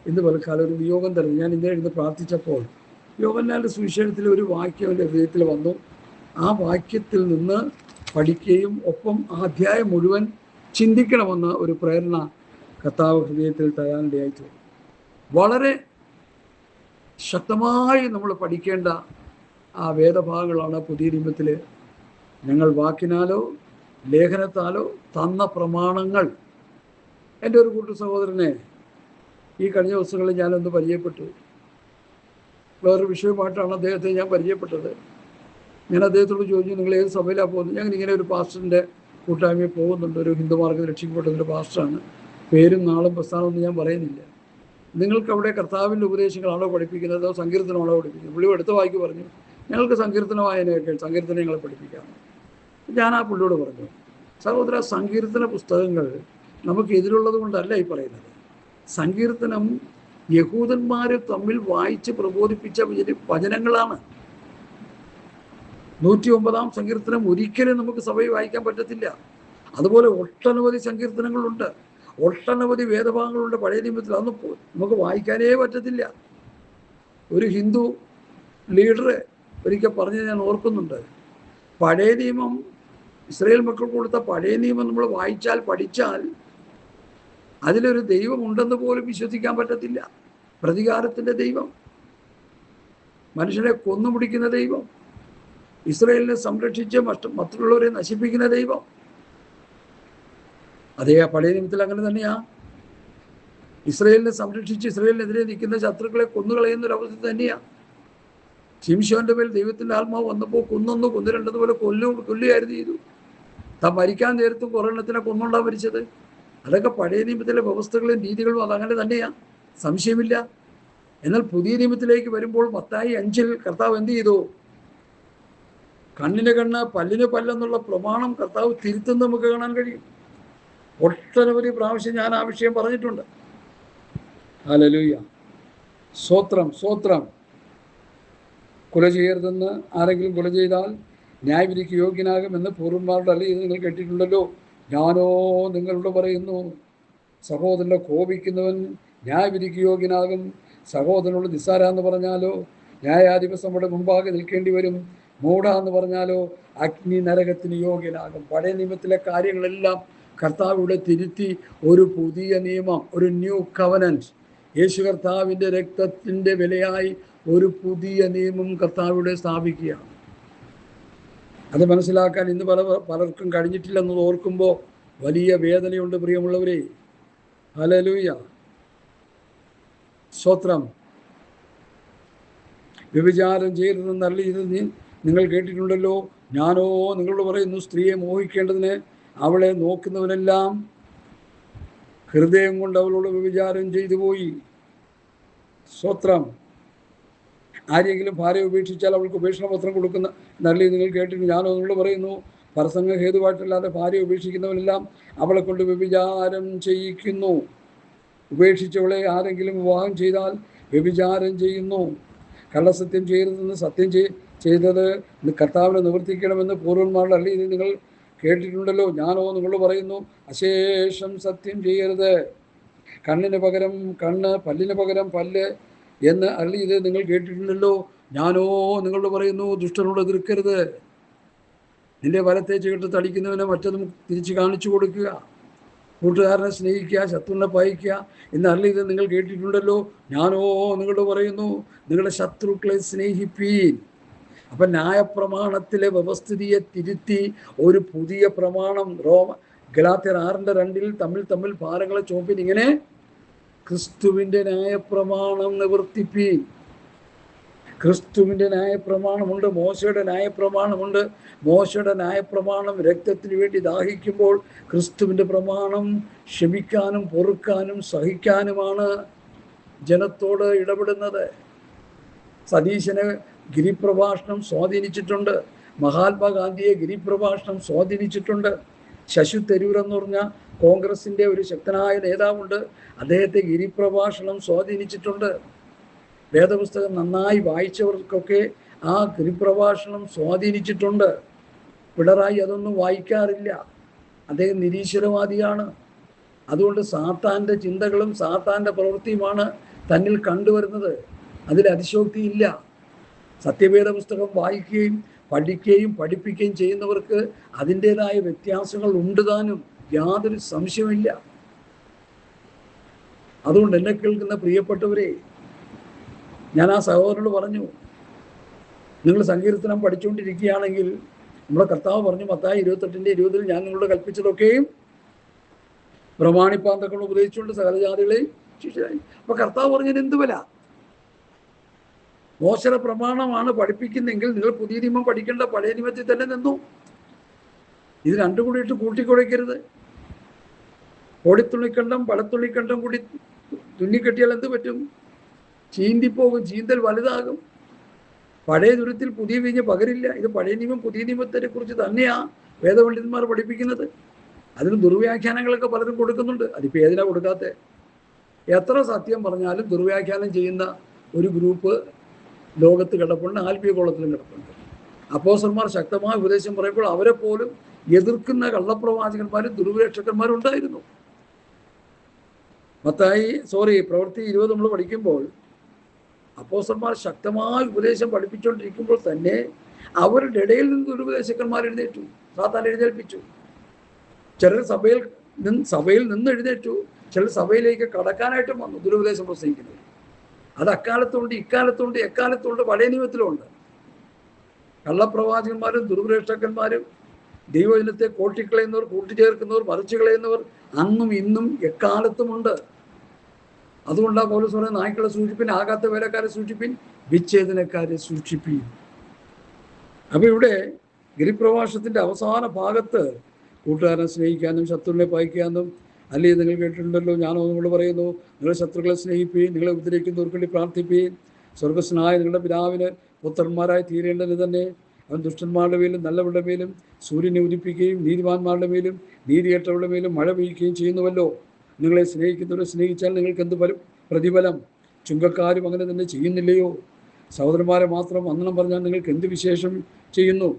ഇന്ന് പലക്കാലം ഒരു നിയോഗം തരുന്നു. ഞാൻ ഇന്നലെ ഇരുന്ന് പ്രാർത്ഥിച്ചപ്പോൾ യോഹന്നാന്റെ സുവിശേഷത്തിൽ ഒരു വാക്യം എൻ്റെ ഹൃദയത്തിൽ വന്നു. ആ വാക്യത്തിൽ നിന്ന് പഠിക്കുകയും ഒപ്പം ആ അധ്യായം മുഴുവൻ ചിന്തിക്കണമെന്ന ഒരു പ്രേരണ കർത്താവ് ഹൃദയത്തിൽ തരാനിടയായി. വളരെ ശക്തമായി നമ്മൾ പഠിക്കേണ്ട ആ വേദഭാഗങ്ങളാണ് പുതിയ നിയമത്തിൽ. ഞങ്ങൾ വാക്കിനാലോ ലേഖനത്താലോ തന്ന പ്രമാണങ്ങൾ. എൻ്റെ ഒരു കൂട്ടു സഹോദരനെ ഈ കഴിഞ്ഞ ദിവസങ്ങളിൽ ഞാനൊന്ന് പരിചയപ്പെട്ടു. വേറൊരു വിഷയമായിട്ടാണ് അദ്ദേഹത്തെ ഞാൻ പരിചയപ്പെട്ടത്. ഞാൻ അദ്ദേഹത്തോട് ചോദിച്ചു, നിങ്ങൾ ഏത് സഭയിലാണ് പോകുന്നത്? ഞങ്ങൾ ഇങ്ങനെ ഒരു പാസ്റ്ററിൻ്റെ കൂട്ടായ്മയിൽ പോകുന്നുണ്ട്, ഒരു ഹിന്ദു മാർഗ്ഗത്തിൽ രക്ഷിക്കപ്പെട്ടതിൻ്റെ പാസ്റ്ററാണ്. പേരും നാളും പ്രസ്ഥാനമൊന്നും ഞാൻ പറയുന്നില്ല. നിങ്ങൾക്ക് അവിടെ കർത്താവിൻ്റെ ഉപദേശങ്ങളാണോ പഠിപ്പിക്കുന്നത്, അതോ സങ്കീർത്തനമാണോ പഠിപ്പിക്കുന്നത്? പുള്ളി എടുത്ത വായിക്ക് പറഞ്ഞു, ഞങ്ങൾക്ക് സങ്കീർത്തന വായനയൊക്കെ, സങ്കീർത്തനം ഞങ്ങളെ പഠിപ്പിക്കാം. ഞാൻ ആ പുള്ളിയോട് പറഞ്ഞു, സഹോദര, സങ്കീർത്തന പുസ്തകങ്ങൾ നമുക്ക് എതിരുള്ളത് കൊണ്ടല്ല ഈ പറയുന്നത്. സങ്കീർത്തനം യഹൂദന്മാർ തമ്മിൽ വായിച്ച് പ്രബോധിപ്പിച്ച വചനങ്ങളാണ്. 109 സങ്കീർത്തനം ഒരിക്കലും നമുക്ക് സഭയിൽ വായിക്കാൻ പറ്റത്തില്ല. അതുപോലെ ഒട്ടനവധി സങ്കീർത്തനങ്ങളുണ്ട്, ഒട്ടനവധി വേദഭാഗങ്ങളുണ്ട് പഴയ നിയമത്തിൽ. അതൊന്നും നമുക്ക് വായിക്കാനേ പറ്റത്തില്ല. ഒരു ഹിന്ദു ലീഡർ ഒരിക്കൽ പറഞ്ഞത് ഞാൻ ഓർക്കുന്നുണ്ട്, പഴയ നിയമം, ഇസ്രായേൽ മക്കൾക്ക് കൊടുത്ത പഴയ നിയമം നമ്മൾ വായിച്ചാൽ പഠിച്ചാൽ അതിലൊരു ദൈവം ഉണ്ടെന്ന് പോലും വിശ്വസിക്കാൻ പറ്റത്തില്ല. പ്രതികാരത്തിൻ്റെ ദൈവം, മനുഷ്യനെ കൊന്നുപിടിക്കുന്ന ദൈവം, ഇസ്രായേലിനെ സംരക്ഷിച്ച് മറ്റുള്ളവരെ നശിപ്പിക്കുന്ന ദൈവം. അതേ പഴയ നിയമത്തിൽ അങ്ങനെ തന്നെയാ. ഇസ്രായേലിനെ സംരക്ഷിച്ച് ഇസ്രായേലിനെതിരെ നിൽക്കുന്ന ശത്രുക്കളെ കൊന്നുകളയുന്ന ഒരു അവസ്ഥ തന്നെയാണ്. ശിംശോന്റെ മേൽ ദൈവത്തിൻ്റെ ആത്മാവ് വന്നപ്പോൾ കൊന്നു രണ്ടതുപോലെ കൊല്ലുകയായിരുന്നു ചെയ്തു. താൻ മരിക്കാൻ നേരത്തും കൊറോണത്തിനെ കൊന്നുകൊണ്ടാ മരിച്ചത്. അതൊക്കെ പഴയ നിയമത്തിലെ വ്യവസ്ഥകളും രീതികളും അതങ്ങനെ തന്നെയാണ്, സംശയമില്ല. എന്നാൽ പുതിയ നിയമത്തിലേക്ക് വരുമ്പോൾ മത്തായി 5 കർത്താവ് എന്ത് ചെയ്തു? കണ്ണിന് കണ്ണ് പല്ലിന് പല്ലെന്നുള്ള പ്രമാണം കർത്താവ് തിരുത്തുന്നത് നമുക്ക് കാണാൻ കഴിയും. ഒട്ടനവധി പ്രാവശ്യം ഞാൻ ആ വിഷയം പറഞ്ഞിട്ടുണ്ട്. ഹല്ലേലൂയ, സ്തോത്രം സ്തോത്രം. കൊല ചെയ്യരുതെന്ന് ആരെങ്കിലും കൊല ചെയ്താൽ ന്യായവിധിക്ക് യോഗ്യനാകുമെന്ന് പൂർവന്മാരുടെ അല്ല ഇത് നിങ്ങൾ കേട്ടിട്ടുണ്ടല്ലോ. ഞാനോ നിങ്ങളോട് പറയുന്നു, സഹോദരനെ കോപിക്കുന്നവൻ ന്യായവിധിക്ക് യോഗ്യനാകും. സഹോദരനോട് നിസ്സാര എന്ന് പറഞ്ഞാലോ ന്യായാധിപസഭയുടെ മുമ്പാകെ നിൽക്കേണ്ടി വരും. മൂഢ എന്ന് പറഞ്ഞാലോ അഗ്നി നരകത്തിന് യോഗ്യനാകും. പഴയ നിയമത്തിലെ കാര്യങ്ങളെല്ലാം കർത്താവ് ഇവിടെ തിരുത്തി ഒരു പുതിയ നിയമം, ഒരു ന്യൂ കവനന്റ്, യേശു കർത്താവിൻ്റെ രക്തത്തിൻ്റെ വിലയായി ഒരു പുതിയ നിയമം കർത്താവിടെ സ്ഥാപിക്കുകയാണ്. അത് മനസ്സിലാക്കാൻ ഇന്ന് പലർക്കും കഴിഞ്ഞിട്ടില്ലെന്നത് ഓർക്കുമ്പോൾ വലിയ വേദനയുണ്ട് പ്രിയമുള്ളവരെ. ഹല്ലേലൂയ, സ്തോത്രം. വ്യഭിചാരം ചെയ്യരുതെന്ന് അരുളിയത് നിങ്ങൾ കേട്ടിട്ടുണ്ടല്ലോ. ഞാനോ നിങ്ങളോട് പറയുന്നു, സ്ത്രീയെ മോഹിക്കേണ്ടതിന് അവളെ നോക്കുന്നവനെല്ലാം ഹൃദയം കൊണ്ട് അവളോട് വ്യഭിചാരം ചെയ്തു പോയി. സ്തോത്രം. ആരെങ്കിലും ഭാര്യ ഉപേക്ഷിച്ചാൽ അവൾക്ക് ഉപേക്ഷണപത്രം കൊടുക്കുന്ന നല്ലത് നിങ്ങൾ കേട്ടിട്ടുണ്ട്. ഞാനോ നിങ്ങളോട് പറയുന്നു, പരസംഗ ഹേതുവായിട്ടല്ലാതെ ഭാര്യ ഉപേക്ഷിക്കുന്നവനെല്ലാം അവളെ കൊണ്ട് വ്യഭിചാരം ചെയ്യിക്കുന്നു. ഉപേക്ഷിച്ചവളെ ആരെങ്കിലും വിവാഹം ചെയ്താൽ വ്യഭിചാരം ചെയ്യുന്നു. കള്ളസത്യം ചെയ്യരുതെന്ന് സത്യം ചെയ്തത് കർത്താവിനെ നിവർത്തിക്കണമെന്ന് പൂർവന്മാരുടെ അല്ല ഇത് നിങ്ങൾ കേട്ടിട്ടുണ്ടല്ലോ. ഞാനോ നിങ്ങളോട് പറയുന്നു, അശേഷം സത്യം ചെയ്യരുത്. കണ്ണിന് പകരം കണ്ണ്, പല്ലിന് പകരം പല്ല് എന്ന് അരുളിയത് നിങ്ങൾ കേട്ടിട്ടുണ്ടല്ലോ. ഞാനോ നിങ്ങളോട് പറയുന്നു, ദുഷ്ടനോട് എതിർക്കരുത്. നിന്റെ വലത്തെ ചുവട്ട് തടിക്കുന്നവനെ മറ്റൊന്നും തിരിച്ച് കാണിച്ചു കൊടുക്കുക. കൂട്ടുകാരനെ സ്നേഹിക്കുക, ശത്രുവിനെ പയക്കുക എന്ന് അരുളിയത് നിങ്ങൾ കേട്ടിട്ടുണ്ടല്ലോ. ഞാനോ നിങ്ങളോട് പറയുന്നു, നിങ്ങളുടെ ശത്രുക്കളെ സ്നേഹിപ്പീൻ. അപ്പം ന്യായപ്രമാണത്തിലെ വ്യവസ്ഥിതിയെ തിരുത്തി ഒരു പുതിയ പ്രമാണം ഗലാത്യർ 6:2 തമ്മിൽ ഭാരങ്ങളെ ചോപ്പിൻ. ഇങ്ങനെ ക്രിസ്തുവിൻ്റെ ന്യായപ്രമാണം നിവർത്തിപ്പീൻ. ക്രിസ്തുവിൻ്റെ ന്യായപ്രമാണമുണ്ട്, മോശയുടെ ന്യായപ്രമാണമുണ്ട്. മോശയുടെ ന്യായപ്രമാണം രക്തത്തിന് വേണ്ടി ദാഹിക്കുമ്പോൾ ക്രിസ്തുവിൻ്റെ പ്രമാണം ക്ഷമിക്കാനും പൊറുക്കാനും സഹിക്കാനുമാണ് ജനത്തോട് ഇടപെടുന്നത്. സതീശനെ ഗിരിപ്രഭാഷണം സ്വാധീനിച്ചിട്ടുണ്ട്. മഹാത്മാഗാന്ധിയെ ഗിരിപ്രഭാഷണം സ്വാധീനിച്ചിട്ടുണ്ട്. ശശി തരൂർ എന്ന് പറഞ്ഞ കോൺഗ്രസിൻ്റെ ഒരു ശക്തനായ നേതാവുണ്ട്, അദ്ദേഹത്തെ ഗിരിപ്രഭാഷണം സ്വാധീനിച്ചിട്ടുണ്ട്. വേദപുസ്തകം നന്നായി വായിച്ചവർക്കൊക്കെ ആ ഗിരിപ്രഭാഷണം സ്വാധീനിച്ചിട്ടുണ്ട്. പിണറായി അതൊന്നും വായിക്കാറില്ല, അദ്ദേഹം നിരീശ്വരവാദിയാണ്. അതുകൊണ്ട് സാത്താൻ്റെ ചിന്തകളും സാത്താൻ്റെ പ്രവൃത്തിയുമാണ് തന്നിൽ കണ്ടുവരുന്നത്. അതിൽ അതിശോക്തിയില്ല. സത്യവേദ പുസ്തകം വായിക്കുകയും പഠിക്കുകയും പഠിപ്പിക്കുകയും ചെയ്യുന്നവർക്ക് അതിൻ്റെതായ വ്യത്യാസങ്ങൾ ഉണ്ട് താനും, യാതൊരു സംശയമില്ല. അതുകൊണ്ട് എന്നെ കേൾക്കുന്ന പ്രിയപ്പെട്ടവരെ, ഞാൻ ആ സഹോദരനോട് പറഞ്ഞു, നിങ്ങൾ സങ്കീർത്തനം പഠിച്ചുകൊണ്ടിരിക്കുകയാണെങ്കിൽ നമ്മുടെ കർത്താവ് പറഞ്ഞു മത്തായി 28:20 ഞാൻ നിങ്ങളോട് കൽപ്പിച്ചതൊക്കെയും പ്രമാണിപ്പാൻ തക്കൊണ്ട് ഉപദേശിച്ചുകൊണ്ട് സകലജാതികളെയും ശിഷ്യരായി. അപ്പൊ കർത്താവ് പറഞ്ഞതിന് എന്ത് വില? മോശയുടെ പ്രമാണമാണ് പഠിപ്പിക്കുന്നെങ്കിൽ നിങ്ങൾ പുതിയ നിയമം പഠിക്കേണ്ട പഴയ നിയമത്തിൽ തന്നെ നിന്നു. ഇത് രണ്ടും കൂടി ഇട്ട് കൂട്ടിക്കുഴയ്ക്കരുത്. ഓടിത്തുള്ളിക്കണ്ടം പഴത്തുള്ളിക്കണ്ടം കൂടി തുന്നിക്കെട്ടിയാൽ എന്ത് പറ്റും? ചീന്തിപ്പോകും, ചീന്തൽ വലുതാകും. പഴയ ദുരത്തിൽ പുതിയ വീഞ്ഞ് പകരില്ല. ഇത് പഴയ നിയമം പുതിയ നിയമത്തെ കുറിച്ച് തന്നെയാ വേദപണ്ഡിതന്മാർ പഠിപ്പിക്കുന്നത്. അതിന് ദുർവ്യാഖ്യാനങ്ങളൊക്കെ പലരും കൊടുക്കുന്നുണ്ട്. അതിപ്പോൾ ഏതിനാ കൊടുക്കാത്ത? എത്ര സത്യം പറഞ്ഞാലും ദുർവ്യാഖ്യാനം ചെയ്യുന്ന ഒരു ഗ്രൂപ്പ് ലോകത്ത് കിടപ്പുണ്ട്, ആത്മീയ കോളത്തിലും കിടപ്പുണ്ട്. അപ്പോസ്തലന്മാർ ശക്തമായ ഉപദേശം പറയുമ്പോൾ അവരെ പോലും എതിർക്കുന്ന കള്ളപ്രവാചകന്മാരും ദുർവിരക്ഷകന്മാരും ഉണ്ടായിരുന്നു. പ്രവൃത്തി 20 നമ്മൾ പഠിക്കുമ്പോൾ അപ്പോസ്തലന്മാർ ശക്തമായ ഉപദേശം പഠിപ്പിച്ചുകൊണ്ടിരിക്കുമ്പോൾ തന്നെ അവരുടെ ഇടയിൽ നിന്ന് ദുരുപദേശകന്മാർ എഴുന്നേറ്റു, സാത്താൻ എഴുന്നേൽപ്പിച്ചു. ചിലർ സഭയിൽ നിന്ന് എഴുന്നേറ്റു, ചിലർ സഭയിലേക്ക് കടക്കാനായിട്ടും വന്നു ദുരുപദേശം പ്രസംഗിക്കുന്നത്. അത് അക്കാലത്തുണ്ട്, ഇക്കാലത്തുണ്ട്, എക്കാലത്തുണ്ട്, പഴയ നിയമത്തിലുണ്ട്. കള്ളപ്രവാചകന്മാരും ദുർവിരക്ഷകന്മാരും ദൈവജനത്തെ കോട്ടിക്കളയുന്നവർ, കൂട്ടിച്ചേർക്കുന്നവർ, മറിച്ചു കളയുന്നവർ അന്നും ഇന്നും എക്കാലത്തുമുണ്ട്. അതുകൊണ്ടാണ് പൗലോസ് പറയുന്നത്, നായ്ക്കളെ സൂക്ഷിപ്പിൻ, ആകാത്ത വേലക്കാരെ സൂക്ഷിപ്പിൻ, വിച്ഛേദനക്കാരെ സൂക്ഷിപ്പിൻ. അപ്പൊ ഇവിടെ ഗിരിപ്രഭാഷണത്തിന്റെ അവസാന ഭാഗത്ത് കൂട്ടുകാരനെ സ്നേഹിക്കാനും ശത്രുവിനെ പകയ്ക്കാനും, അല്ലെങ്കിൽ നിങ്ങൾ കേട്ടിട്ടുണ്ടല്ലോ, ഞാനോ നിങ്ങൾ പറയുന്നു, നിങ്ങളുടെ ശത്രുക്കളെ സ്നേഹിപ്പീൻ, നിങ്ങളെ ഉപദ്രവിക്കുന്നവർക്ക് വേണ്ടി പ്രാർത്ഥിപ്പീൻ, സ്വർഗസ്നായ നിങ്ങളുടെ പിതാവിന് പുത്രന്മാരായി തീരേണ്ടത് തന്നെ. അവൻ ദുഷ്ടന്മാരുടെ മേലും നല്ലവരുടെ മേലും സൂര്യനെ ഉദിപ്പിക്കുകയും നീതിമാന്മാരുടെ മേലും നീതികെട്ടവരുടെ മേലും മഴ പെയ്യുകയും ചെയ്യുന്നുവല്ലോ. നിങ്ങളെ സ്നേഹിക്കുന്നവരെ സ്നേഹിച്ചാൽ നിങ്ങൾക്ക് എന്ത് പ്രതിഫലം? ചുങ്കക്കാരും അങ്ങനെ തന്നെ ചെയ്യുന്നില്ലയോ? സഹോദരന്മാരെ മാത്രം വന്ദനം പറഞ്ഞാൽ നിങ്ങൾക്ക് എന്ത് വിശേഷം ചെയ്യുന്നു?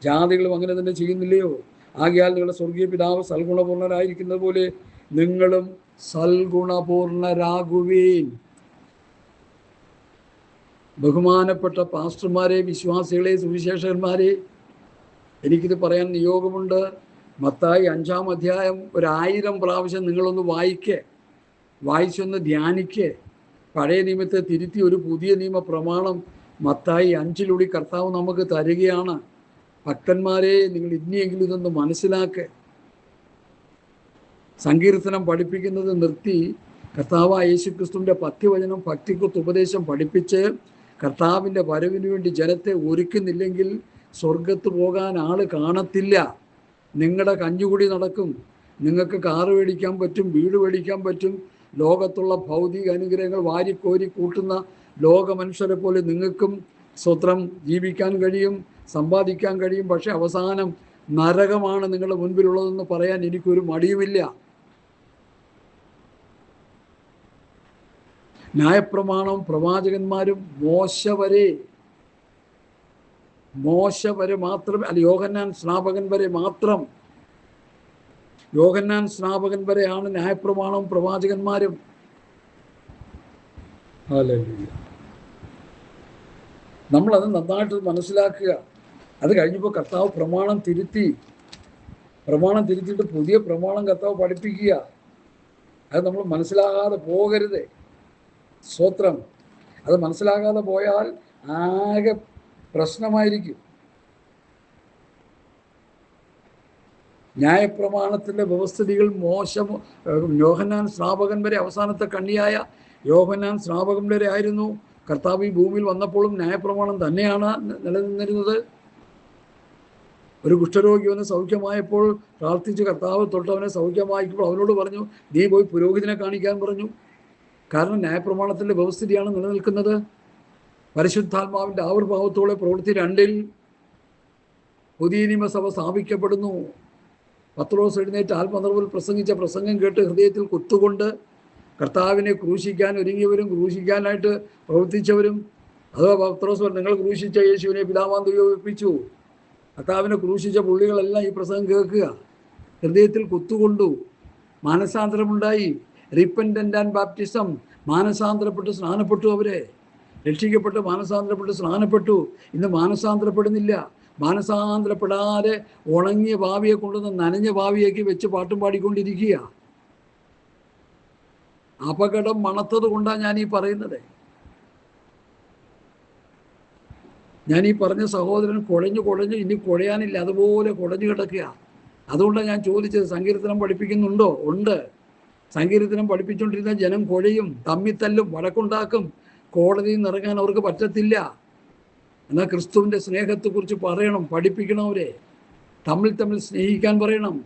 ജാതികളും അങ്ങനെ തന്നെ ചെയ്യുന്നില്ലയോ? ആകയാൽ നിങ്ങളുടെ സ്വർഗീയ പിതാവ് സൽഗുണപൂർണരായിരിക്കുന്നത് പോലെ നിങ്ങളും സൽഗുണപൂർണരാകുവീൻ. ബഹുമാനപ്പെട്ട പാസ്റ്റർമാരെ, വിശ്വാസികളെ, സുവിശേഷകന്മാരെ, എനിക്കിത് പറയാൻ നിയോഗമുണ്ട്. മത്തായി 5-ാം അധ്യായം 1000 പ്രാവശ്യം നിങ്ങളൊന്ന് വായിച്ചൊന്ന് ധ്യാനിക്ക്. പഴയ നിയമത്തെ തിരുത്തി ഒരു പുതിയ നിയമ പ്രമാണം മത്തായി 5-ലൂടെ കർത്താവ് നമുക്ക് തരികയാണ്. ഭക്തന്മാരെ, നിങ്ങൾ ഇനിയെങ്കിലും ഇതൊന്ന് മനസ്സിലാക്ക്. സങ്കീർത്തനം പഠിപ്പിക്കുന്നത് നിർത്തി കർത്താവായ യേശുക്രിസ്തുവിൻ്റെ പത്യവചനം, ഭക്തിക്കുത്ത് ഉപദേശം പഠിപ്പിച്ച് കർത്താവിൻ്റെ വരവിന് വേണ്ടി ജനത്തെ ഒരുക്കുന്നില്ലെങ്കിൽ സ്വർഗത്ത് പോകാൻ ആൾ കാണത്തില്ല. നിങ്ങളുടെ കഞ്ഞുകുടി നടക്കും. നിങ്ങൾക്ക് കാറ് മേടിക്കാൻ പറ്റും, വീട് മേടിക്കാൻ പറ്റും, ലോകത്തുള്ള ഭൗതിക അനുഗ്രഹങ്ങൾ വാരിക്കോരി കൂട്ടുന്ന ലോക മനുഷ്യരെ പോലെ നിങ്ങൾക്കും സ്വത്രം ജീവിക്കാൻ കഴിയും, സമ്പാദിക്കാൻ കഴിയും. പക്ഷെ അവസാനം നരകമാണ് നിങ്ങളുടെ മുൻപിലുള്ളതെന്ന് പറയാൻ എനിക്കൊരു മടിയുമില്ല. ന്യായപ്രമാണവും പ്രവാചകന്മാരും മോശ വരെ മാത്രം അല്ല, യോഹന്നാൻ സ്നാപകൻ വരെയാണ് ന്യായപ്രമാണവും പ്രവാചകന്മാരും. നമ്മളത് നന്നായിട്ട് മനസ്സിലാക്കുക. അത് കഴിഞ്ഞപ്പോൾ കർത്താവ് പ്രമാണം തിരുത്തിയിട്ട് പുതിയ പ്രമാണം കർത്താവ് പഠിപ്പിക്കുക. അത് നമ്മൾ മനസ്സിലാകാതെ പോകരുത്. സ്തോത്രം. അത് മനസ്സിലാകാതെ പോയാൽ ആകെ പ്രശ്നമായിരിക്കും. ന്യായപ്രമാണത്തിൻ്റെ വ്യവസ്ഥിതികൾ യോഹന്നാൻ സ്നാപകൻ വരെ, അവസാനത്തെ കണ്ണിയായ യോഹന്നാൻ സ്നാപകൻ വരെ ആയിരുന്നു. കർത്താവ് ഈ ഭൂമിയിൽ വന്നപ്പോഴും ന്യായപ്രമാണം തന്നെയാണ് നിലനിന്നിരുന്നത്. ഒരു കുഷ്ഠരോഗി അവന് സൗഖ്യമായപ്പോൾ പ്രാർത്ഥിച്ച് കർത്താവ് തൊട്ടവനെ സൗഖ്യമാക്കിയപ്പോൾ അവനോട് പറഞ്ഞു, നീ പോയി പുരോഹിതനെ കാണിക്കാൻ പറഞ്ഞു. കാരണം ന്യായപ്രമാണത്തിൻ്റെ വ്യവസ്ഥിതിയാണ് നിലനിൽക്കുന്നത്. പരിശുദ്ധാത്മാവിൻ്റെ ആവിർഭാവത്തോടെ പ്രവൃത്തി 2-ൽ പുതിയ നിയമസഭ സ്ഥാപിക്കപ്പെടുന്നു. പത്രോസ് എഴുന്നേറ്റ് ആത്മനിർവ്വൽ പ്രസംഗിച്ച പ്രസംഗം കേട്ട് ഹൃദയത്തിൽ കുത്തുകൊണ്ട് കർത്താവിനെ ക്രൂശിക്കാൻ ഒരുങ്ങിയവരും ക്രൂശിക്കാനായിട്ട് പ്രവർത്തിച്ചവരും, അഥവാ പത്രോസ് നിങ്ങൾ ക്രൂശിച്ച യേശുവിനെ പിതാവാൻ ദൈവോപിപ്പിച്ചു. കർത്താവിനെ ക്രൂശിച്ച പുള്ളികളെല്ലാം ഈ പ്രസംഗം കേൾക്കുക, ഹൃദയത്തിൽ കുത്തുകൊണ്ടു, മാനസാന്തരമുണ്ടായി. റിപ്പൻറ്റൻ്റ് ആൻഡ് ബാപ്റ്റിസം, മാനസാന്തരപ്പെട്ട് സ്നാനപ്പെട്ടു. അവരെ രക്ഷിക്കപ്പെട്ട് മാനസാന്തരപ്പെട്ട് സ്നാനപ്പെട്ടു. ഇന്ന് മാനസാന്തരപ്പെടുന്നില്ല. മാനസാന്തരപ്പെടാതെ ഉണങ്ങിയ ഭാവിയെ കൊണ്ടുവന്ന് നനഞ്ഞ ഭാവിയേക്ക് വെച്ച് പാട്ടും പാടിക്കൊണ്ടിരിക്കുക. അപകടം മണത്തത് കൊണ്ടാണ് ഞാൻ ഈ പറയുന്നത്. ഞാൻ ഈ പറഞ്ഞ സഹോദരൻ കുഴഞ്ഞ് ഇനി കുഴയാനില്ല, അതുപോലെ കുഴഞ്ഞു കിടക്കുക. അതുകൊണ്ടാണ് ഞാൻ ചോദിച്ചത്, സങ്കീർത്തനം പഠിപ്പിക്കുന്നുണ്ടോ? ഉണ്ട്. സങ്കീർത്തനം പഠിപ്പിച്ചുകൊണ്ടിരുന്ന ജനം കുഴയും, തമ്മിത്തല്ലും, വഴക്കുണ്ടാക്കും. കോടതിയിൽ നിന്ന് ഇറങ്ങാൻ അവർക്ക് പറ്റത്തില്ല. എന്നാൽ ക്രിസ്തുവിൻ്റെ സ്നേഹത്തെക്കുറിച്ച് പറയണം, പഠിപ്പിക്കണം. അവരെ തമ്മിൽ സ്നേഹിക്കാൻ പറയണം.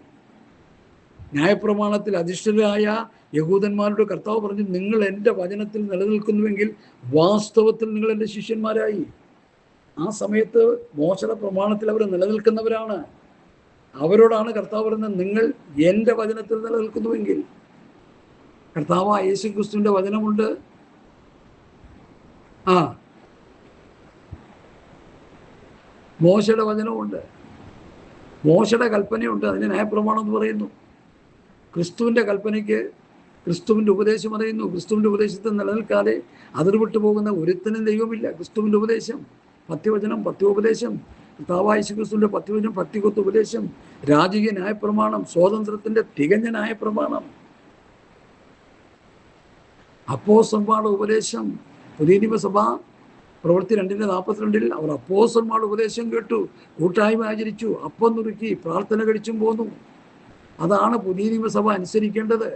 ന്യായപ്രമാണത്തിൽ അധിഷ്ഠിതരായ യഹൂദന്മാരുടെ കർത്താവ് പറഞ്ഞു, നിങ്ങൾ എൻ്റെ വചനത്തിൽ നിലനിൽക്കുന്നുവെങ്കിൽ വാസ്തവത്തിൽ നിങ്ങൾ എൻ്റെ ശിഷ്യന്മാരായി. ആ സമയത്ത് മോശയുടെ പ്രമാണത്തിൽ അവർ നിലനിൽക്കുന്നവരാണ്. അവരോടാണ് കർത്താവ് പറയുന്നത്, നിങ്ങൾ എൻ്റെ വചനത്തിൽ നിലനിൽക്കുന്നുവെങ്കിൽ. കർത്താവായ യേശു ക്രിസ്തുവിൻ്റെ വചനമുണ്ട്. മോശയുടെ വചനമുണ്ട്, മോശയുടെ കൽപ്പനയുണ്ട്. അതിന് ന്യായപ്രമാണം എന്ന് പറയുന്നു. ക്രിസ്തുവിൻ്റെ കൽപ്പനയ്ക്ക് ക്രിസ്തുവിൻ്റെ ഉപദേശം അറിയുന്നു. ക്രിസ്തുവിൻ്റെ ഉപദേശത്തിൽ നിലനിൽക്കാതെ അതിർവിട്ടു പോകുന്ന ഒരുത്തനും ദൈവമില്ല. ക്രിസ്തുവിൻ്റെ ഉപദേശം, പത്യവചനം, പത്യോപദേശം, കർത്താവായ യേശു ക്രിസ്തുവിൻ്റെ പത്യവചനം, പത്തികൊത്ത് ഉപദേശം, രാജകീയ ന്യായപ്രമാണം, സ്വാതന്ത്ര്യത്തിൻ്റെ തികഞ്ഞ ന്യായപ്രമാണം, അപ്പോസ്തലന്മാരുടെ ഉപദേശം. പുതിയ നിയമസഭ പ്രവൃത്തി 2:42 അവർ അപ്പോസ്തലന്മാരുടെ ഉപദേശം കേട്ടു, കൂട്ടായ്മ ആചരിച്ചു, അപ്പം നുറുക്കി, പ്രാർത്ഥന കഴിച്ചും പോന്നു. അതാണ് പുതിയ നിയമസഭ അനുസരിക്കേണ്ടത്.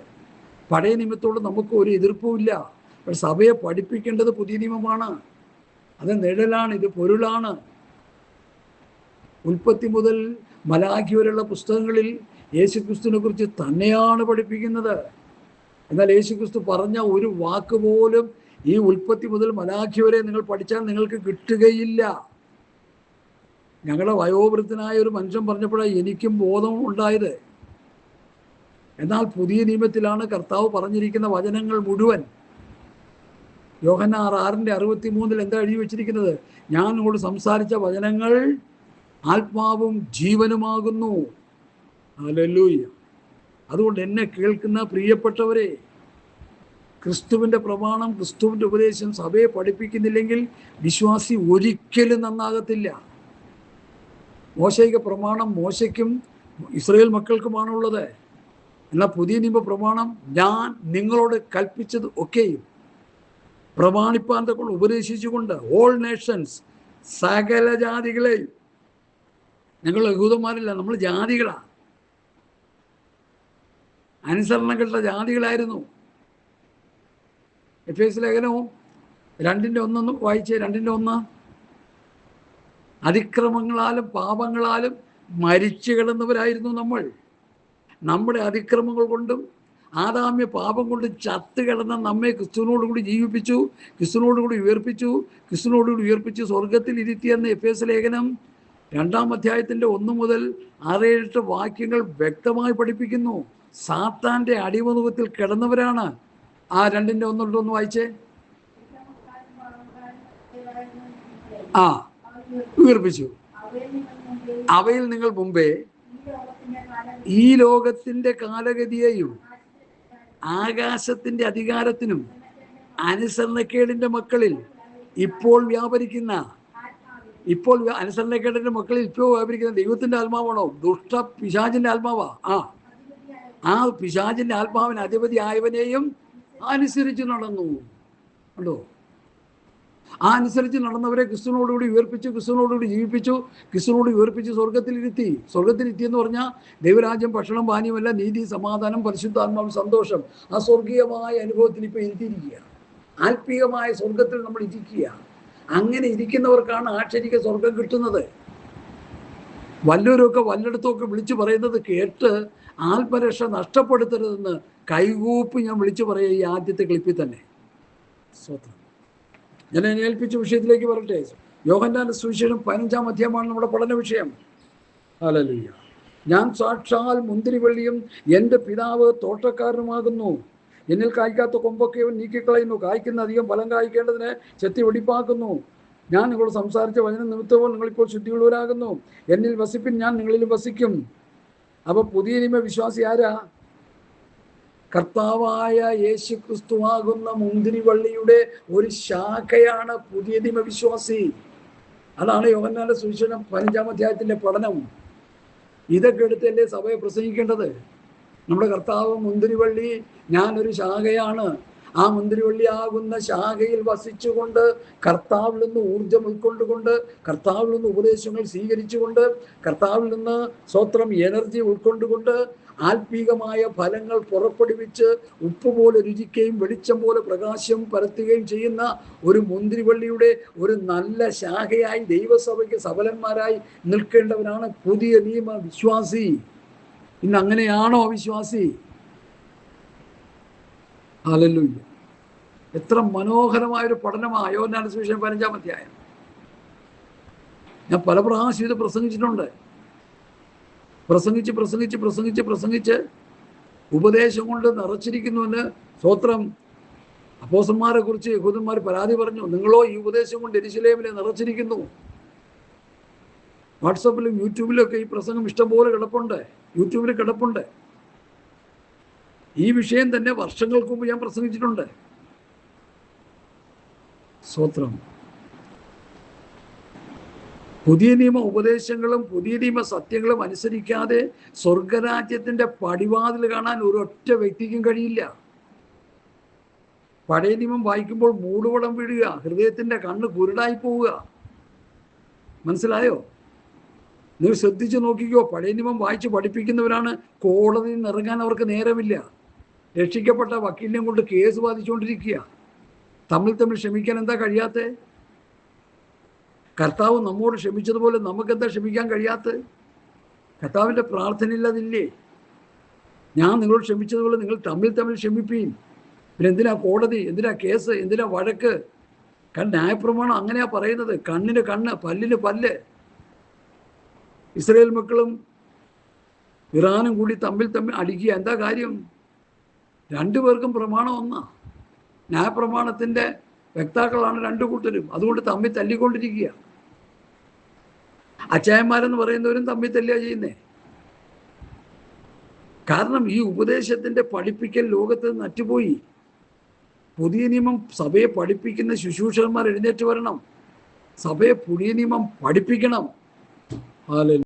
പഴയ നിയമത്തോട് നമുക്ക് ഒരു എതിർപ്പുമില്ല. പക്ഷെ സഭയെ പഠിപ്പിക്കേണ്ടത് പുതിയ നിയമമാണ്. അത് നിഴലാണ്, ഇത് പൊരുളാണ്. ഉൽപ്പത്തി മുതൽ മലാഖി വരെയുള്ള പുസ്തകങ്ങളിൽ യേശുക്രിസ്തുവിനെ കുറിച്ച് തന്നെയാണ് പഠിപ്പിക്കുന്നത്. എന്നാൽ യേശുക്രിസ്തു പറഞ്ഞ ഒരു വാക്ക് പോലും ഈ ഉൽപ്പത്തി മുതൽ മലാഖി വരെ നിങ്ങൾ പഠിച്ചാൽ നിങ്ങൾക്ക് കിട്ടുകയില്ല. ഞങ്ങളുടെ വയോവൃദ്ധനായ ഒരു മനുഷ്യൻ പറഞ്ഞപ്പോഴാണ് എനിക്കും ബോധം ഉണ്ടായത്. എന്നാൽ പുതിയ നിയമത്തിലാണ് കർത്താവ് പറഞ്ഞിരിക്കുന്ന വചനങ്ങൾ മുഴുവൻ. യോഹന്നാൻ 6:63 എന്താ എഴുതി വെച്ചിരിക്കുന്നത്? ഞാൻ നിങ്ങളോട് സംസാരിച്ച വചനങ്ങൾ ആത്മാവും ജീവനുമാകുന്നു. ഹല്ലേലൂയ. അതുകൊണ്ട് എന്നെ കേൾക്കുന്ന പ്രിയപ്പെട്ടവരെ, ക്രിസ്തുവിൻ്റെ പ്രമാണം, ക്രിസ്തുവിൻ്റെ ഉപദേശം സഭയെ പഠിപ്പിക്കുന്നില്ലെങ്കിൽ വിശ്വാസി ഒരിക്കലും നന്നാകത്തില്ല. മോശയിക പ്രമാണം മോശയ്ക്കും ഇസ്രായേൽ മക്കൾക്കുമാണുള്ളത്. എന്നാൽ പുതിയ നിയമ പ്രമാണം ഞാൻ നിങ്ങളോട് കൽപ്പിച്ചത് ഒക്കെയും പ്രമാണിപ്പാൻ കൊണ്ട് ഉപദേശിച്ചുകൊണ്ട് ഓൾ നേഷൻസ്, സകല ജാതികളെയും. ഞങ്ങൾ യഹൂദന്മാരില്ല, നമ്മൾ ജാതികളാണ്, അനുസരണം കെട്ട ജാതികളായിരുന്നു. എഫേസ്യ ലേഖനവും 2:1 വായിച്ചേ. 2:1 അതിക്രമങ്ങളാലും പാപങ്ങളാലും മരിച്ചു കിടന്നവരായിരുന്നു നമ്മൾ. നമ്മുടെ അതിക്രമങ്ങൾ കൊണ്ടും ആദാമ്യ പാപം കൊണ്ടും ചത്ത് കിടന്ന നമ്മെ ക്രിസ്തുവിനോടുകൂടി ജീവിപ്പിച്ചു, ക്രിസ്തുവിനോടുകൂടി ഉയർപ്പിച്ചു സ്വർഗത്തിൽ ഇരുത്തിയെന്ന് എഫേസ്യ ലേഖനം 2-ാം അധ്യായത്തിൻ്റെ 1 മുതൽ 6-7 വാക്യങ്ങൾ വ്യക്തമായി പഠിപ്പിക്കുന്നു. സാത്താൻ്റെ അടിമനുഖത്തിൽ കിടന്നവരാണ്. ആ 2:1 വായിച്ചേ. ഉയർപ്പിച്ചു. അവയിൽ നിങ്ങൾ മുമ്പേ ഈ ലോകത്തിൻ്റെ കാലഗതിയെയും ആകാശത്തിൻ്റെ അധികാരത്തിനും അനുസരണക്കേടിൻ്റെ മക്കളിൽ ഇപ്പോൾ വ്യാപരിക്കുന്ന ദൈവത്തിൻ്റെ ആത്മാവാണോ? ദുഷ്ട പിശാചിൻ്റെ ആത്മാവാ. ആ പിശാചിൻ്റെ ആത്മാവിന് അധിപതി ആയവനെയും അനുസരിച്ച് നടന്നു. ഉണ്ടോ? ആ അനുസരിച്ച് നടന്നവരെ ക്രിസ്തുവിനോടുകൂടി ഉയർപ്പിച്ചു, ക്രിസ്തുവിനോടുകൂടി ജീവിപ്പിച്ചു, ക്രിസ്തുവിനോട് ഉയർപ്പിച്ച് സ്വർഗത്തിലിരുത്തി എന്ന് പറഞ്ഞാൽ ദൈവരാജ്യം ഭക്ഷണം പാനീയമല്ല, നീതി, സമാധാനം, പരിശുദ്ധാത്മാവ്, സന്തോഷം. ആ സ്വർഗീയമായ അനുഭവത്തിൽ ഇപ്പോൾ ഇരുത്തിയിരിക്കുക. ആത്മീയമായ സ്വർഗത്തിൽ നമ്മൾ ഇരിക്കുക. അങ്ങനെ ഇരിക്കുന്നവർക്കാണ് ആക്ഷരിക സ്വർഗം കിട്ടുന്നത്. വല്ലവരൊക്കെ വല്ലയിടത്തുമൊക്കെ വിളിച്ചു പറയുന്നത് കേട്ട് ആത്മരക്ഷ നഷ്ടപ്പെടുത്തരുതെന്ന് കൈകൂപ്പി ഞാൻ വിളിച്ചു പറയുക ഈ ആദ്യത്തെ ക്ലിപ്പിൽ തന്നെ. സ്വത്രം. ഞാൻ ഏൽപ്പിച്ച വിഷയത്തിലേക്ക് വരട്ടെ. യോഹന്നാന്റെ സുവിശേഷം 15-ാം അധ്യായമാണ് നമ്മുടെ പഠന വിഷയം. ഹല്ലേലൂയ. ഞാൻ സാക്ഷാൽ മുന്തിരിവള്ളിയും എൻ്റെ പിതാവ് തോട്ടക്കാരനുമാകുന്നു. എന്നിൽ കായ്ക്കാത്ത കൊമ്പൊക്കെ അവൻ നീക്കിക്കളയുന്നു, കായ്ക്കുന്ന അധികം ഫലം കായ്ക്കേണ്ടതിന് ചെത്തി വെടിപ്പാക്കുന്നു. ഞാൻ നിങ്ങളോട് സംസാരിച്ച വചന നിമിത്തവും നിങ്ങളിപ്പോൾ ശുദ്ധിയുള്ളവരാകുന്നു. എന്നിൽ വസിപ്പിൻ, ഞാൻ നിങ്ങളിലും വസിക്കും. അപ്പോൾ പുതിയ നിയമ വിശ്വാസി ആരാ? കർത്താവായ യേശു ക്രിസ്തുവാകുന്ന മുന്തിരിവള്ളിയുടെ ഒരു ശാഖയാണ് പുതിയ നിയമ വിശ്വാസി. അതാണ് യോഹന്നാന്റെ സുവിശേഷം 15-ാം അധ്യായത്തിന്റെ പഠനം. ഇതൊക്കെ എടുത്തല്ലേ സഭയെ പ്രസംഗിക്കേണ്ടത്. നമ്മുടെ കർത്താവ് മുന്തിരിവള്ളി, ഞാനൊരു ശാഖയാണ്. ആ മുന്തിരിവള്ളിയാകുന്ന ശാഖയിൽ വസിച്ചുകൊണ്ട്, കർത്താവിൽ നിന്ന് ഊർജം ഉൾക്കൊണ്ടുകൊണ്ട്, കർത്താവിൽ നിന്ന് ഉപദേശങ്ങൾ സ്വീകരിച്ചുകൊണ്ട്, കർത്താവിൽ നിന്ന് സ്വത്രം എനർജി ഉൾക്കൊണ്ടുകൊണ്ട്, ആത്മീകമായ ഫലങ്ങൾ പുറപ്പെടുവിച്ച് ഉപ്പ് പോലെ രുചിക്കുകയും വെളിച്ചം പോലെ പ്രകാശം പരത്തുകയും ചെയ്യുന്ന ഒരു മുന്തിരിവള്ളിയുടെ ഒരു നല്ല ശാഖയായി ദൈവസഭയ്ക്ക് സഫലന്മാരായി നിൽക്കേണ്ടവനാണ് പുതിയ നിയമ വിശ്വാസി. ഇന്ന് അങ്ങനെയാണോ വിശ്വാസി? ഹല്ലേലൂയ. എത്ര മനോഹരമായൊരു പഠനമാണ് യോഹന്നാന്റെ സുവിശേഷം 15-ാം അധ്യായം. ഞാൻ പല പ്രാവശ്യം ഇത് പ്രസംഗിച്ചിട്ടുണ്ട്. പ്രസംഗിച്ച് ഉപദേശം കൊണ്ട് നിറച്ചിരിക്കുന്നുവെന്ന് സ്വത്രം അപ്പോസ്തലന്മാരെ കുറിച്ച് യഹൂദന്മാർ പരാതി പറഞ്ഞു. നിങ്ങളോ ഈ ഉപദേശം കൊണ്ട് യെരൂശലേമിനെ നിറച്ചിരിക്കുന്നു. വാട്സപ്പിലും യൂട്യൂബിലൊക്കെ ഈ പ്രസംഗം ഇഷ്ടംപോലെ കിടപ്പുണ്ട്, യൂട്യൂബിൽ കിടപ്പുണ്ട്. ഈ വിഷയം തന്നെ വർഷങ്ങൾക്ക് മുമ്പ് ഞാൻ പ്രസംഗിച്ചിട്ടുണ്ട്. സ്തോത്രം. പുതിയ നിയമ ഉപദേശങ്ങളും പുതിയ നിയമ സത്യങ്ങളും അനുസരിക്കാതെ സ്വർഗരാജ്യത്തിന്റെ പടിവാതിൽ കാണാൻ ഒരൊറ്റ വ്യക്തിക്കും കഴിയില്ല. പഴയ നിയമം വായിക്കുമ്പോൾ മൂടുപടം വീഴുക, ഹൃദയത്തിന്റെ കണ്ണ് കുരുടായി പോവുക. മനസ്സിലായോ? നിങ്ങൾ ശ്രദ്ധിച്ചു നോക്കിക്കോ. പഴയ നിയമം വായിച്ച് പഠിപ്പിക്കുന്നവരാണ് കോടതിയിൽ നിന്ന് ഇറങ്ങാൻ അവർക്ക് നേരമില്ല. രക്ഷിക്കപ്പെട്ട വക്കീലിനെയും കൊണ്ട് കേസ് വാദിച്ചുകൊണ്ടിരിക്കുക. തമ്മിൽ ക്ഷമിക്കാൻ എന്താ കഴിയാത്തത്? കർത്താവ് നമ്മോട് ക്ഷമിച്ചതുപോലെ നമുക്കെന്താ ക്ഷമിക്കാൻ കഴിയാത്തത്? കർത്താവിൻ്റെ പ്രാർത്ഥനയില്ലതില്ലേ? ഞാൻ നിങ്ങളോട് ക്ഷമിച്ചതുപോലെ നിങ്ങൾ തമ്മിൽ ക്ഷമിപ്പീൻ. പിന്നെ എന്തിനാ കോടതി, എന്തിനാ കേസ്, എന്തിനാ വഴക്ക്? കാരണം ന്യായപ്രമാണം അങ്ങനെയാ പറയുന്നത്. കണ്ണിന് കണ്ണ്, പല്ലിന് പല്ല്. ഇസ്രായേൽ മക്കളും ഇറാനും കൂടി തമ്മിൽ അടിക്കുക. എന്താ കാര്യം? രണ്ടുപേർക്കും പ്രമാണം ഒന്നാ. ന്യായപ്രമാണത്തിൻ്റെ വ്യക്താക്കളാണ് രണ്ടു കൂട്ടരും. അതുകൊണ്ട് തമ്മിൽ തല്ലിക്കൊണ്ടിരിക്കുക. അച്ചായന്മാരെന്ന് പറയുന്നവരും തമ്മിൽ തല്ലുക ചെയ്യുന്നേ. കാരണം ഈ ഉപദേശത്തിന്റെ പഠിപ്പിക്കൽ ലോകത്ത് നിന്ന് അറ്റുപോയി. പുതിയ നിയമം സഭയെ പഠിപ്പിക്കുന്ന ശുശ്രൂഷകന്മാർ എഴുന്നേറ്റ് വരണം. സഭയെ പുതിയ നിയമം പഠിപ്പിക്കണം. ഹല്ലേലൂയ.